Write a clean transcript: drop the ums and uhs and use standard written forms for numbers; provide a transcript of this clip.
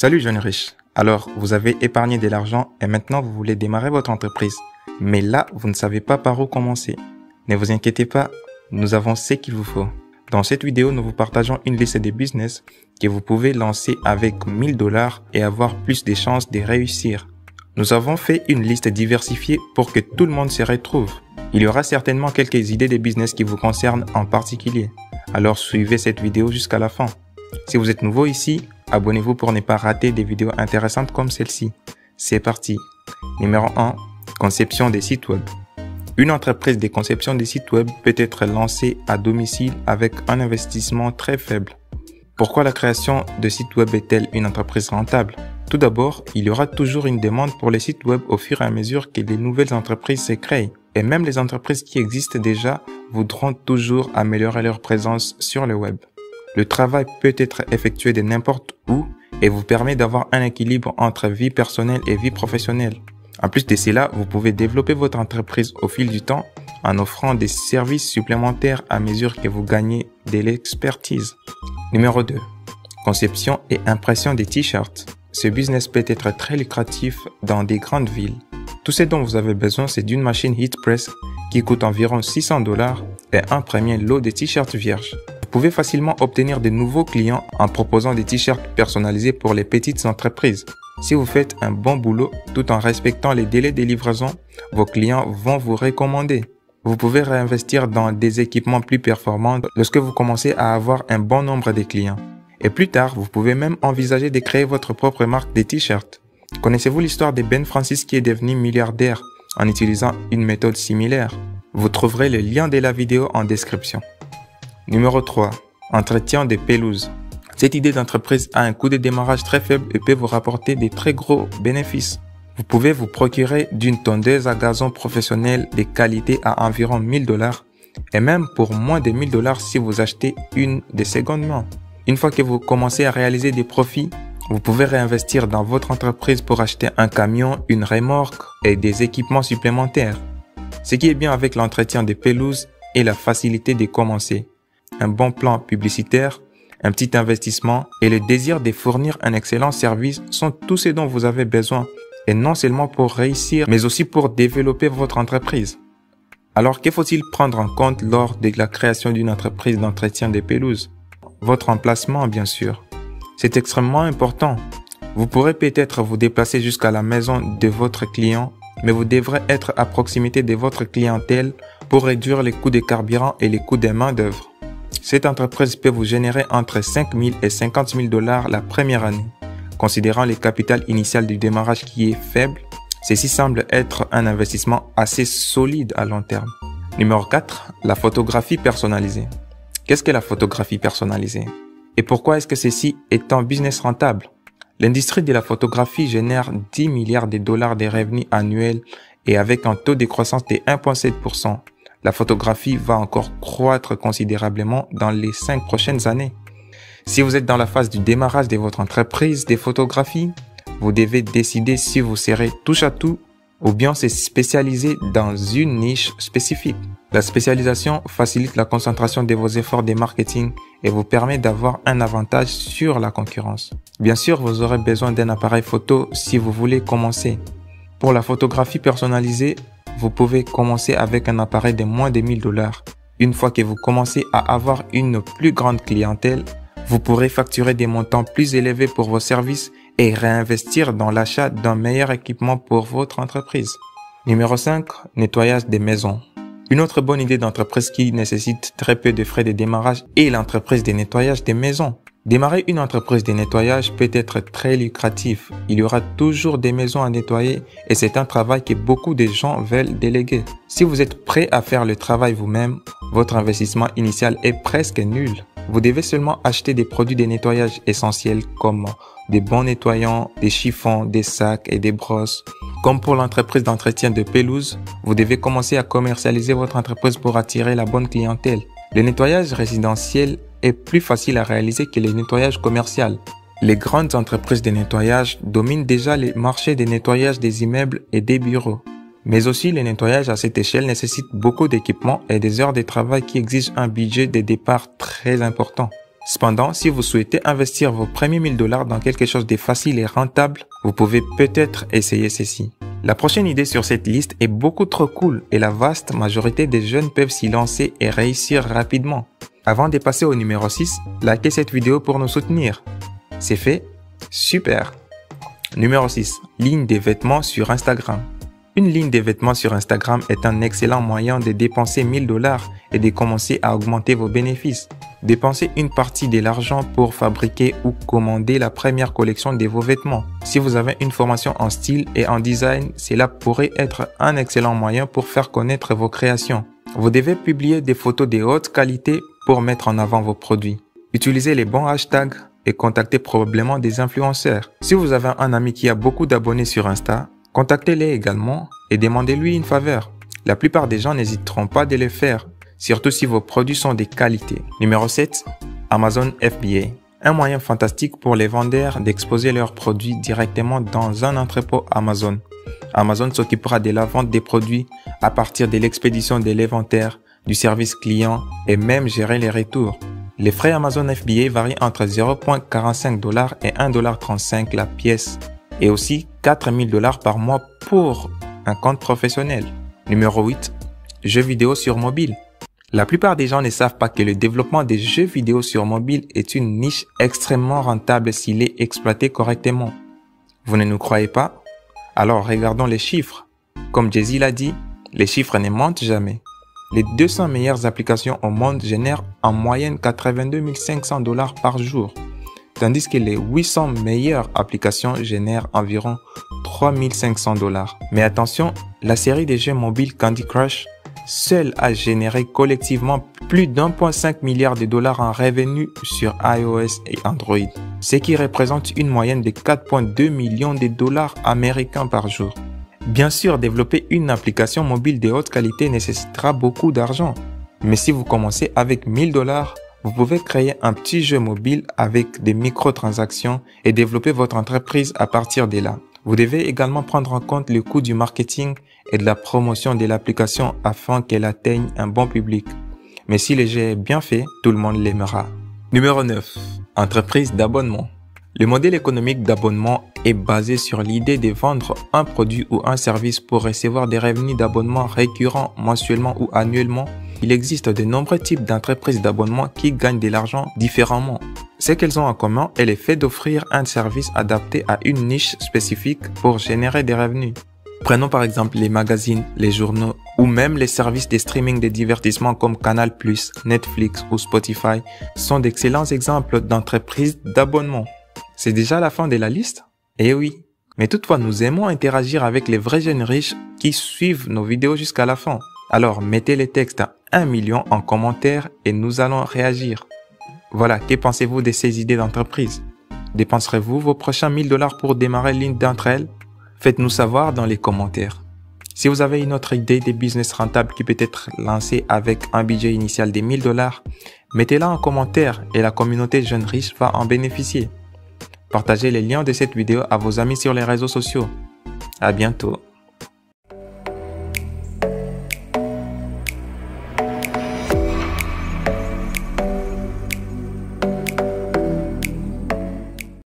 Salut jeune riche. Alors, vous avez épargné de l'argent et maintenant vous voulez démarrer votre entreprise. Mais là, vous ne savez pas par où commencer. Ne vous inquiétez pas, nous avons ce qu'il vous faut. Dans cette vidéo, nous vous partageons une liste de business que vous pouvez lancer avec $1000 et avoir plus de chances de réussir. Nous avons fait une liste diversifiée pour que tout le monde se retrouve. Il y aura certainement quelques idées de business qui vous concernent en particulier. Alors suivez cette vidéo jusqu'à la fin. Si vous êtes nouveau ici, abonnez-vous pour ne pas rater des vidéos intéressantes comme celle-ci. C'est parti. Numéro 1. Conception des sites web. Une entreprise de conception des sites web peut être lancée à domicile avec un investissement très faible. Pourquoi la création de sites web est-elle une entreprise rentable? Tout d'abord, il y aura toujours une demande pour les sites web au fur et à mesure que les nouvelles entreprises se créent. Et même les entreprises qui existent déjà voudront toujours améliorer leur présence sur le web. Le travail peut être effectué de n'importe où et vous permet d'avoir un équilibre entre vie personnelle et vie professionnelle. En plus de cela, vous pouvez développer votre entreprise au fil du temps en offrant des services supplémentaires à mesure que vous gagnez de l'expertise. Numéro 2. Conception et impression des t-shirts. Ce business peut être très lucratif dans des grandes villes. Tout ce dont vous avez besoin, c'est d'une machine HeatPress qui coûte environ $600 et un premier lot de t-shirts vierges. Vous pouvez facilement obtenir de nouveaux clients en proposant des t-shirts personnalisés pour les petites entreprises. Si vous faites un bon boulot tout en respectant les délais de livraison, vos clients vont vous recommander. Vous pouvez réinvestir dans des équipements plus performants lorsque vous commencez à avoir un bon nombre de clients. Et plus tard, vous pouvez même envisager de créer votre propre marque de t-shirts. Connaissez-vous l'histoire de Ben Francis qui est devenu milliardaire en utilisant une méthode similaire? Vous trouverez le lien de la vidéo en description. Numéro 3. Entretien des pelouses. Cette idée d'entreprise a un coût de démarrage très faible et peut vous rapporter de très gros bénéfices. Vous pouvez vous procurer d'une tondeuse à gazon professionnelle de qualité à environ $1000 et même pour moins de $1000 si vous achetez une de seconde main. Une fois que vous commencez à réaliser des profits, vous pouvez réinvestir dans votre entreprise pour acheter un camion, une remorque et des équipements supplémentaires. Ce qui est bien avec l'entretien des pelouses est la facilité de commencer. Un bon plan publicitaire, un petit investissement et le désir de fournir un excellent service sont tout ce dont vous avez besoin, et non seulement pour réussir, mais aussi pour développer votre entreprise. Alors, que faut-il prendre en compte lors de la création d'une entreprise d'entretien des pelouses? Votre emplacement, bien sûr. C'est extrêmement important. Vous pourrez peut-être vous déplacer jusqu'à la maison de votre client, mais vous devrez être à proximité de votre clientèle pour réduire les coûts de carburant et les coûts des main-d'œuvre. Cette entreprise peut vous générer entre $5 000 et $50 000 la première année. Considérant le capital initial du démarrage qui est faible, ceci semble être un investissement assez solide à long terme. Numéro 4. La photographie personnalisée. Qu'est-ce que la photographie personnalisée? Et pourquoi est-ce que ceci est un business rentable? L'industrie de la photographie génère $10 milliards de revenus annuels et avec un taux de croissance de 1,7%. La photographie va encore croître considérablement dans les 5 prochaines années. Si vous êtes dans la phase du démarrage de votre entreprise de photographie, vous devez décider si vous serez touche à tout ou bien se spécialiser dans une niche spécifique. La spécialisation facilite la concentration de vos efforts de marketing et vous permet d'avoir un avantage sur la concurrence. Bien sûr, vous aurez besoin d'un appareil photo si vous voulez commencer. Pour la photographie personnalisée, vous pouvez commencer avec un appareil de moins de $1000. Une fois que vous commencez à avoir une plus grande clientèle, vous pourrez facturer des montants plus élevés pour vos services et réinvestir dans l'achat d'un meilleur équipement pour votre entreprise. Numéro 5. Nettoyage des maisons. Une autre bonne idée d'entreprise qui nécessite très peu de frais de démarrage est l'entreprise de nettoyage des maisons. Démarrer une entreprise de nettoyage peut être très lucratif. Il y aura toujours des maisons à nettoyer et c'est un travail que beaucoup de gens veulent déléguer. Si vous êtes prêt à faire le travail vous-même, votre investissement initial est presque nul. Vous devez seulement acheter des produits de nettoyage essentiels comme des bons nettoyants, des chiffons, des sacs et des brosses. Comme pour l'entreprise d'entretien de pelouse, vous devez commencer à commercialiser votre entreprise pour attirer la bonne clientèle. Le nettoyage résidentiel est plus facile à réaliser que le nettoyage commercial. Les grandes entreprises de nettoyage dominent déjà les marchés de nettoyage des immeubles et des bureaux. Mais aussi, le nettoyage à cette échelle nécessite beaucoup d'équipements et des heures de travail qui exigent un budget de départ très important. Cependant, si vous souhaitez investir vos premiers 1000 $ dans quelque chose de facile et rentable, vous pouvez peut-être essayer ceci. La prochaine idée sur cette liste est beaucoup trop cool et la vaste majorité des jeunes peuvent s'y lancer et réussir rapidement. Avant de passer au numéro 6, likez cette vidéo pour nous soutenir. C'est fait? Super! Numéro 6. Ligne des vêtements sur Instagram. Une ligne de vêtements sur Instagram est un excellent moyen de dépenser 1000 $ et de commencer à augmenter vos bénéfices. Dépensez une partie de l'argent pour fabriquer ou commander la première collection de vos vêtements. Si vous avez une formation en style et en design, cela pourrait être un excellent moyen pour faire connaître vos créations. Vous devez publier des photos de haute qualité pour mettre en avant vos produits. Utilisez les bons hashtags et contactez probablement des influenceurs. Si vous avez un ami qui a beaucoup d'abonnés sur Insta, contactez-les également et demandez-lui une faveur. La plupart des gens n'hésiteront pas de le faire, surtout si vos produits sont de qualité. Numéro 7. Amazon FBA. Un moyen fantastique pour les vendeurs d'exposer leurs produits directement dans un entrepôt Amazon. Amazon s'occupera de la vente des produits à partir de l'expédition de l'inventaire, du service client et même gérer les retours. Les frais Amazon FBA varient entre 0,45 $ et 1,35 $ la pièce et aussi 4000 $ par mois pour un compte professionnel. Numéro 8. Jeux vidéo sur mobile. La plupart des gens ne savent pas que le développement des jeux vidéo sur mobile est une niche extrêmement rentable s'il est exploité correctement. Vous ne nous croyez pas? Alors regardons les chiffres. Comme Jay-Z l'a dit, les chiffres ne mentent jamais. Les 200 meilleures applications au monde génèrent en moyenne 82 500 $ par jour, tandis que les 800 meilleures applications génèrent environ 3 500 $. Mais attention, la série des jeux mobiles Candy Crush seule a généré collectivement plus d'1,5 milliard de $ en revenus sur iOS et Android, ce qui représente une moyenne de 4,2 millions de $ américains par jour. Bien sûr, développer une application mobile de haute qualité nécessitera beaucoup d'argent. Mais si vous commencez avec 1000 $, vous pouvez créer un petit jeu mobile avec des microtransactions et développer votre entreprise à partir de là. Vous devez également prendre en compte le coût du marketing et de la promotion de l'application afin qu'elle atteigne un bon public. Mais si le jeu est bien fait, tout le monde l'aimera. Numéro 9. Entreprise d'abonnement. Le modèle économique d'abonnement est basé sur l'idée de vendre un produit ou un service pour recevoir des revenus d'abonnement récurrents mensuellement ou annuellement. Il existe de nombreux types d'entreprises d'abonnement qui gagnent de l'argent différemment. Ce qu'elles ont en commun est le fait d'offrir un service adapté à une niche spécifique pour générer des revenus. Prenons par exemple les magazines, les journaux ou même les services de streaming de divertissement comme Canal+, Netflix ou Spotify sont d'excellents exemples d'entreprises d'abonnement. C'est déjà la fin de la liste? Eh oui. Mais toutefois, nous aimons interagir avec les vrais jeunes riches qui suivent nos vidéos jusqu'à la fin. Alors, mettez les textes à 1 million en commentaire et nous allons réagir. Voilà, que pensez-vous de ces idées d'entreprise? Dépenserez-vous vos prochains 1000 $ pour démarrer l'une d'entre elles? Faites-nous savoir dans les commentaires. Si vous avez une autre idée de business rentable qui peut être lancée avec un budget initial de 1000 $, mettez-la en commentaire et la communauté Jeunes Riches va en bénéficier. Partagez les liens de cette vidéo à vos amis sur les réseaux sociaux. À bientôt.